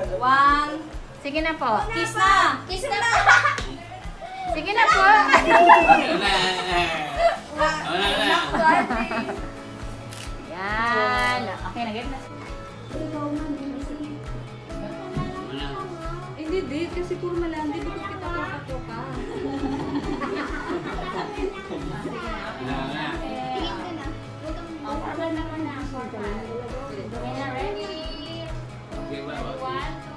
One. Sige na po. Kiss na! Kiss na! Sige na po. Yan. Okay, nag-get na. Hindi, di. Kasi puro malandi. Bakit kita toka-toka? Ready? Okay, bye. One.